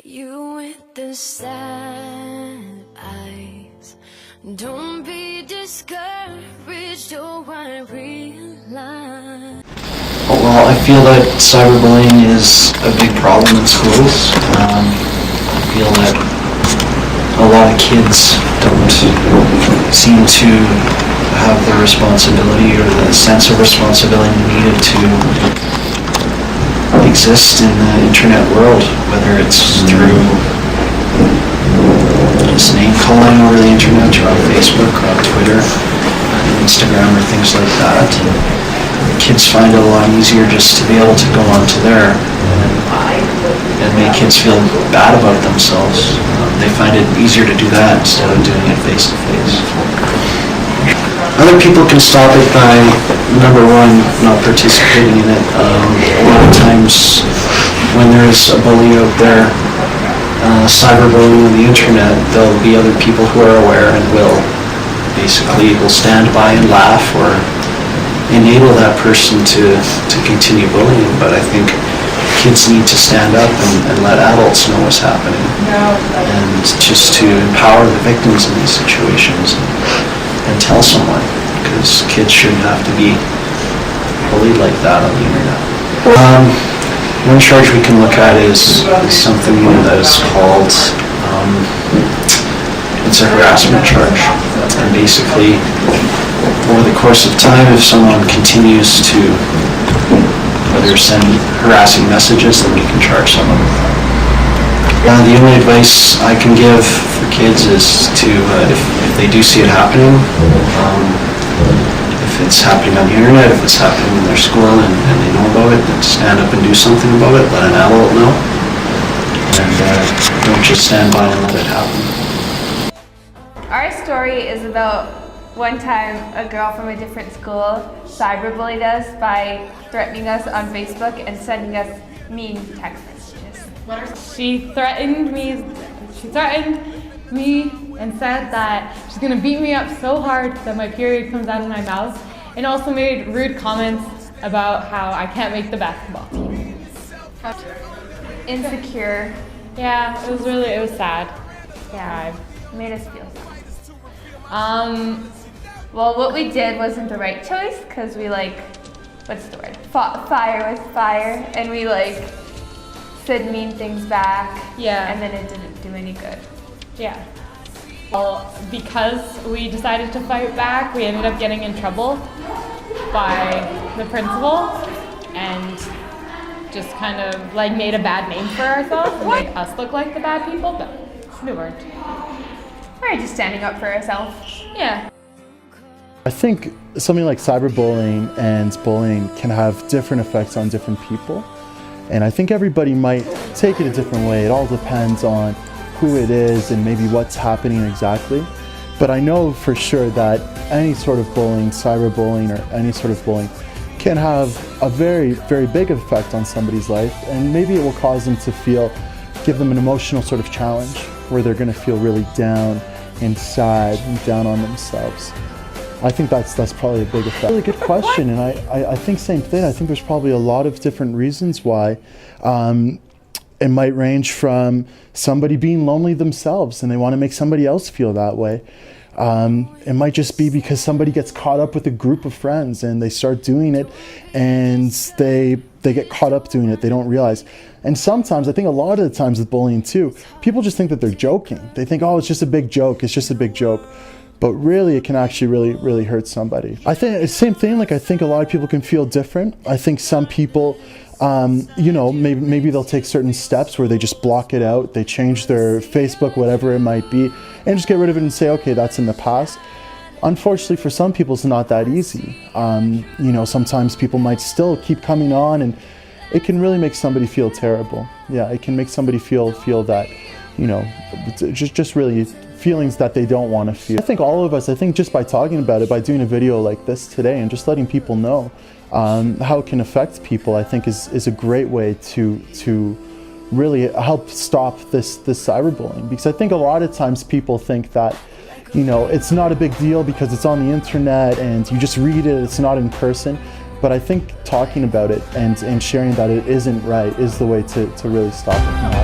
You with the sad eyes. Don't be discouraged, oh I realize. Well, I feel that cyberbullying is a big problem in schools. I feel that a lot of kids don't seem to have the responsibility or the sense of responsibility needed to exist in the internet world, whether it's through just name calling over the internet or on Facebook or on Twitter, Instagram or things like that. Kids find it a lot easier just to be able to go onto there and make kids feel bad about themselves. They find it easier to do that instead of doing it face to face. Other people can stop it by, number one, not participating in it. A lot of times when there's a bully out there, cyberbullying on the internet, there'll be other people who are aware and will stand by and laugh or enable that person to continue bullying. But I think kids need to stand up and let adults know what's happening, and just to empower the victims in these situations and tell someone, because kids shouldn't have to be bullied like that on the internet. One charge we can look at is something that is called, it's a harassment charge. And basically, over the course of time, if someone continues to whether send harassing messages, then we can charge someone. The only advice I can give for kids is to, if they do see it happening, if it's happening on the internet, if it's happening in their school and they know about it, then stand up and do something about it, let an adult know, and don't just stand by and let it happen. Our story is about one time a girl from a different school cyberbullied us by threatening us on Facebook and sending us mean text messages. She threatened me and said that she's gonna beat me up so hard that my period comes out of my mouth, and also made rude comments about how I can't make the basketball team. Insecure. Yeah, it was sad. Yeah, it made us feel sad. Well, what we did wasn't the right choice, because we what's the word? Fought fire with fire, and we said mean things back. Yeah. And then it didn't do any good. Yeah. Well, because we decided to fight back, we ended up getting in trouble by the principal and just kind of made a bad name for ourselves and made us look like the bad people, but we weren't. We were just standing up for ourselves. Yeah. I think something like cyberbullying and bullying can have different effects on different people. And I think everybody might take it a different way. It all depends on who it is and maybe what's happening exactly. But I know for sure that any sort of bullying, cyberbullying or any sort of bullying can have a very, very big effect on somebody's life. And maybe it will cause them to give them an emotional sort of challenge where they're gonna feel really down and sad and down on themselves. I think that's probably a big effect. Really good question, and I think same thing. I think there's probably a lot of different reasons why. It might range from somebody being lonely themselves and they want to make somebody else feel that way. It might just be because somebody gets caught up with a group of friends and they start doing it and they get caught up doing it, they don't realize. And sometimes, I think a lot of the times with bullying too, people just think that they're joking. They think, oh, it's just a big joke, it's just a big joke. But really, it can actually really hurt somebody. I think it's the same thing, I think a lot of people can feel different. I think some people, maybe they'll take certain steps where they just block it out, they change their Facebook, whatever it might be, and just get rid of it and say, okay, that's in the past. Unfortunately, for some people, it's not that easy. Sometimes people might still keep coming on, and it can really make somebody feel terrible. Yeah, it can make somebody feel that, just really feelings that they don't want to feel. I think all of us, just by talking about it, by doing a video like this today and just letting people know how it can affect people, I think is a great way to really help stop this cyberbullying. Because I think a lot of times people think that, it's not a big deal because it's on the internet and you just read it, it's not in person. But I think talking about it and sharing that it isn't right is the way to really stop it.